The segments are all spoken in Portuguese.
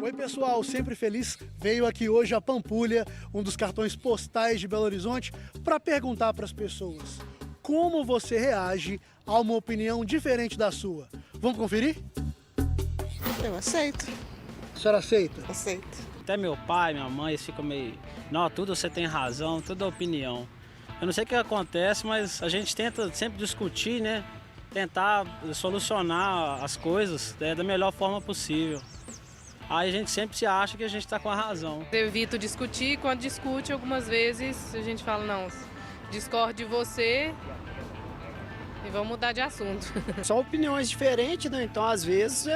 Oi pessoal, Sempre Feliz veio aqui hoje a Pampulha, um dos cartões postais de Belo Horizonte, para perguntar para as pessoas como você reage a uma opinião diferente da sua. Vamos conferir? Eu aceito, A senhora aceita? aceito. Até meu pai, minha mãe, eles ficam meio... Não, tudo você tem razão, tudo é opinião. Eu não sei o que acontece, mas a gente tenta sempre discutir, né? Tentar solucionar as coisas da melhor forma possível. Aí a gente sempre se acha que a gente está com a razão. Eu evito discutir, quando discute, algumas vezes a gente fala, não, discordo de você e vamos mudar de assunto. São opiniões diferentes, né? Então, às vezes,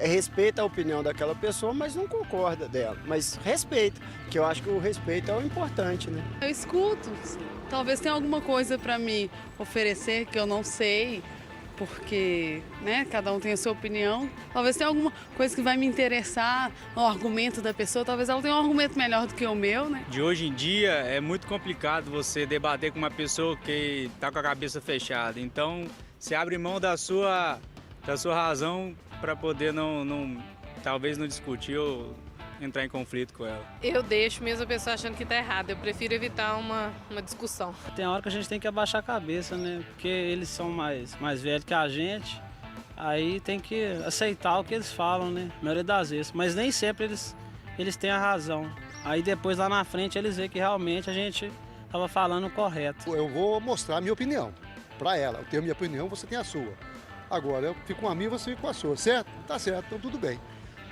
respeita a opinião daquela pessoa, mas não concorda dela. Mas respeita, que eu acho que o respeito é o importante, né? Eu escuto. Talvez tenha alguma coisa para me oferecer que eu não sei, porque, né, cada um tem a sua opinião. Talvez tenha alguma coisa que vai me interessar no argumento da pessoa. Talvez ela tenha um argumento melhor do que o meu, né? De hoje em dia é muito complicado você debater com uma pessoa que está com a cabeça fechada. Então, você abre mão da sua razão para poder talvez não discutir ou entrar em conflito com ela. Eu deixo mesmo a pessoa achando que está errada, eu prefiro evitar uma discussão. Tem hora que a gente tem que abaixar a cabeça, né? Porque eles são mais velhos que a gente, aí tem que aceitar o que eles falam, né? A maioria das vezes. Mas nem sempre eles têm a razão. Aí depois lá na frente eles veem que realmente a gente estava falando o correto. Eu vou mostrar a minha opinião para ela. Eu tenho a minha opinião, você tem a sua. Agora, eu fico com a minha, você fica com a sua, certo? Tá certo, então tudo bem.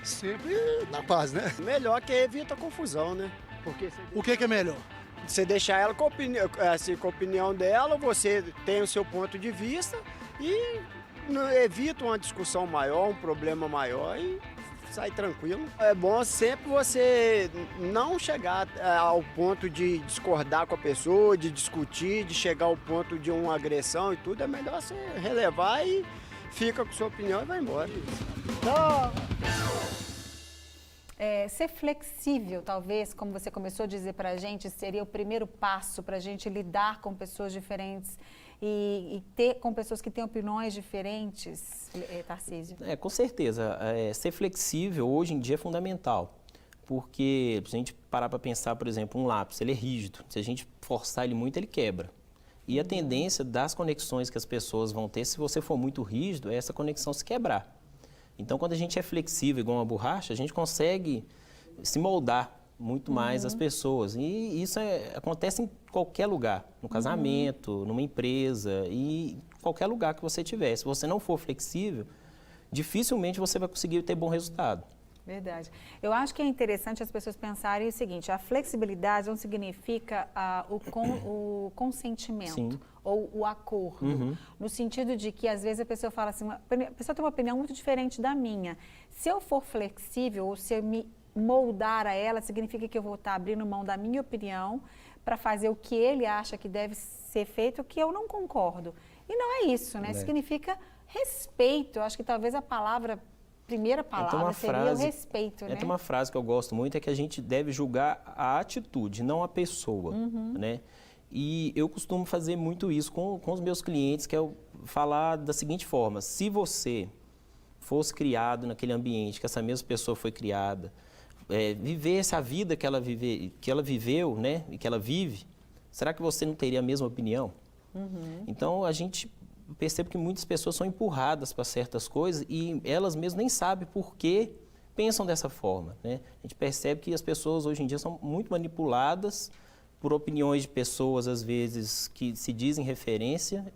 Sempre na paz, né? Melhor que evita confusão, né? Porque O que é melhor? você deixar ela com a opinião dela, você tem o seu ponto de vista e evita uma discussão maior, um problema maior e sai tranquilo. É bom sempre você não chegar ao ponto de discordar com a pessoa, de discutir, de chegar ao ponto de uma agressão e tudo. É melhor você relevar e fica com sua opinião e vai embora. Ser flexível, talvez, como você começou a dizer para a gente, seria o primeiro passo para a gente lidar com pessoas diferentes e ter com pessoas que têm opiniões diferentes, Tarcísio? Com certeza. Ser flexível hoje em dia é fundamental, porque se a gente parar para pensar, por exemplo, um lápis, ele é rígido. Se a gente forçar ele muito, ele quebra. E a tendência das conexões que as pessoas vão ter, se você for muito rígido, é essa conexão se quebrar. Então, quando a gente é flexível, igual uma borracha, a gente consegue se moldar muito mais as pessoas. E isso acontece em qualquer lugar, no casamento, numa empresa e em qualquer lugar que você tiver. Se você não for flexível, dificilmente você vai conseguir ter bom resultado. Verdade. Eu acho que é interessante as pessoas pensarem o seguinte, a flexibilidade não significa o consentimento. Sim. Ou o acordo, no sentido de que às vezes a pessoa fala assim, a pessoa tem uma opinião muito diferente da minha. Se eu for flexível ou se eu me moldar a ela, significa que eu vou estar abrindo mão da minha opinião para fazer o que ele acha que deve ser feito, o que eu não concordo. E não é isso, né? Significa respeito. Eu acho que talvez a primeira palavra seria o respeito, né? Tem uma frase que eu gosto muito, é que a gente deve julgar a atitude, não a pessoa, né? E eu costumo fazer muito isso com os meus clientes, que é falar da seguinte forma: se você fosse criado naquele ambiente que essa mesma pessoa foi criada, vivesse a vida que ela viveu, né, e que ela vive, será que você não teria a mesma opinião? Então, a gente percebe que muitas pessoas são empurradas para certas coisas e elas mesmas nem sabem por que pensam dessa forma, né? A gente percebe que as pessoas hoje em dia são muito manipuladas por opiniões de pessoas, às vezes, que se dizem referência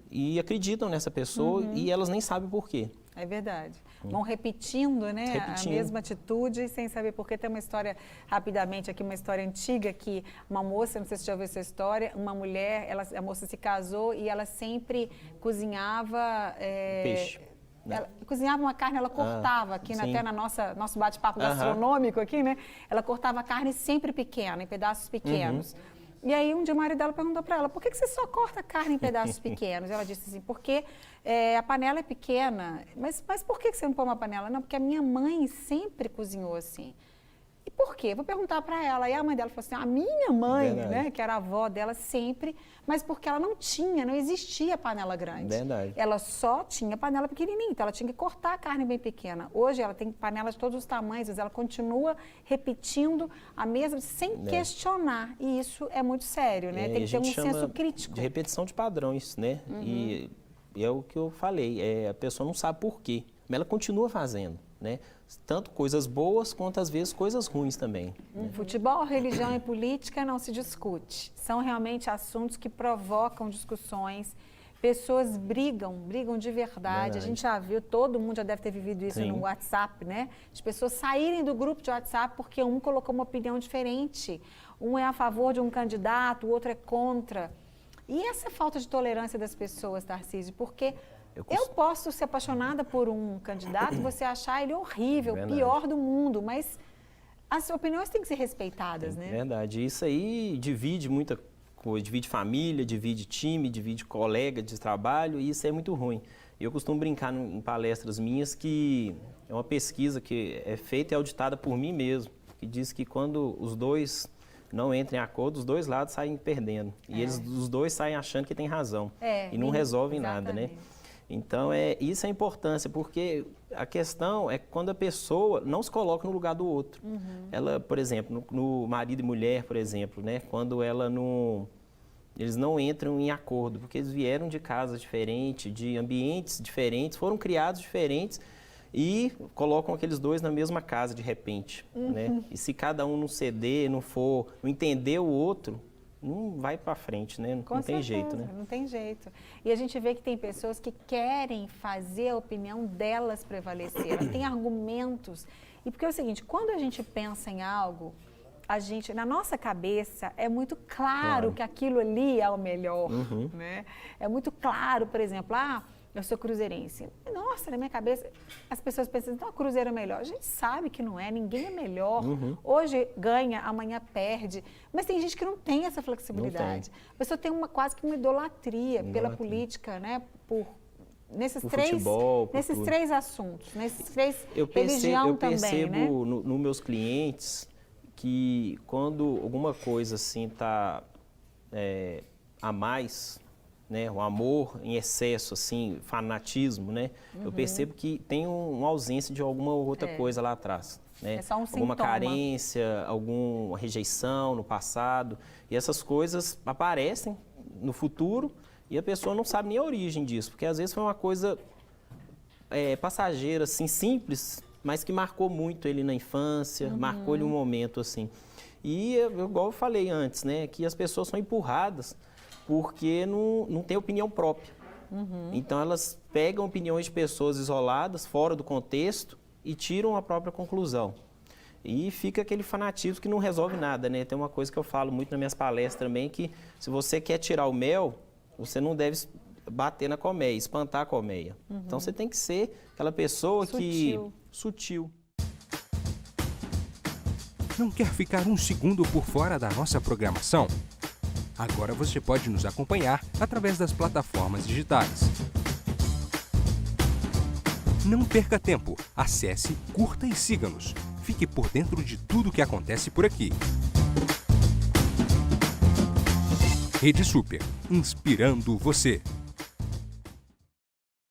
e acreditam nessa pessoa e elas nem sabem por quê. É verdade. Vão repetindo, né, a mesma atitude sem saber por quê. Tem uma história, rapidamente aqui, uma história antiga que uma moça, não sei se você já ouviu essa história, uma mulher, a moça se casou e ela sempre cozinhava... Peixe. Ela cozinhava uma carne, ela cortava aqui até na nosso bate-papo gastronômico aqui, né? Ela cortava a carne sempre pequena, em pedaços pequenos. E aí um dia o marido dela perguntou para ela, por que você só corta a carne em pedaços pequenos? Ela disse assim, porque a panela é pequena. Mas por que você não põe uma panela? Não, porque a minha mãe sempre cozinhou assim. E Por quê? Vou perguntar para ela. E a mãe dela falou assim, a minha mãe, Verdade. né, que era a avó dela sempre, mas porque ela não existia panela grande. Verdade. Ela só tinha panela pequenininha, então ela tinha que cortar a carne bem pequena. Hoje ela tem panela de todos os tamanhos, ela continua repetindo a mesma sem questionar. E isso é muito sério, né? Tem que ter um senso crítico. De repetição de padrões, né? E é o que eu falei, a pessoa não sabe por quê, mas ela continua fazendo, né? Tanto coisas boas quanto às vezes coisas ruins também. Futebol, religião e política não se discute. São realmente assuntos que provocam discussões. Pessoas brigam de verdade. A gente já viu, todo mundo já deve ter vivido isso no WhatsApp, né? As pessoas saírem do grupo de WhatsApp porque um colocou uma opinião diferente. Um é a favor de um candidato, o outro é contra. E essa falta de tolerância das pessoas, Tarcísio, porque eu posso ser apaixonada por um candidato e você achar ele horrível, pior do mundo, mas as opiniões têm que ser respeitadas, né? Verdade. Isso aí divide muita coisa, divide família, divide time, divide colega de trabalho, e isso é muito ruim. Eu costumo brincar em palestras minhas que é uma pesquisa que é feita e auditada por mim mesmo, que diz que quando os dois não entram em acordo, os dois lados saem perdendo. E os dois saem achando que tem razão. E não resolvem nada, né? Então, isso é a importância, porque a questão é quando a pessoa não se coloca no lugar do outro. Ela, por exemplo, no marido e mulher, por exemplo, né? Quando eles não entram em acordo, porque eles vieram de casas diferentes, de ambientes diferentes, foram criados diferentes e colocam aqueles dois na mesma casa de repente, né? E se cada um não ceder, não entender o outro, não vai para frente, né? Não tem jeito, né? Não tem jeito. E a gente vê que tem pessoas que querem fazer a opinião delas prevalecer. Elas têm argumentos. E porque é o seguinte, quando a gente pensa em algo, na nossa cabeça, é muito claro que aquilo ali é o melhor, né? É muito claro, por exemplo, eu sou cruzeirense. Nossa, na minha cabeça, as pessoas pensam, então, o Cruzeiro é melhor. A gente sabe que não é, ninguém é melhor. Hoje ganha, amanhã perde. Mas tem gente que não tem essa flexibilidade. A pessoa tem quase que uma idolatria pela política, né? Nesses três assuntos, nesses três, religião também, né? Eu percebo nos meus clientes que quando alguma coisa assim está a mais, né, o amor em excesso, assim, fanatismo, né? Eu percebo que tem uma ausência de alguma outra coisa lá atrás, né? É só um alguma carência, alguma rejeição no passado, e essas coisas aparecem no futuro e a pessoa não sabe nem a origem disso, porque às vezes foi uma coisa passageira, assim, simples, mas que marcou muito ele na infância, marcou ele um momento, assim. E, igual eu falei antes, né, que as pessoas são empurradas porque não tem opinião própria. Então, elas pegam opiniões de pessoas isoladas, fora do contexto, e tiram a própria conclusão. E fica aquele fanatismo que não resolve nada, né? Tem uma coisa que eu falo muito nas minhas palestras também, que se você quer tirar o mel, você não deve bater na colmeia, espantar a colmeia. Então, você tem que ser aquela pessoa sutil. Não quer ficar um segundo por fora da nossa programação? Agora você pode nos acompanhar através das plataformas digitais. Não perca tempo, acesse, curta e siga-nos. Fique por dentro de tudo o que acontece por aqui. Rede Super, inspirando você.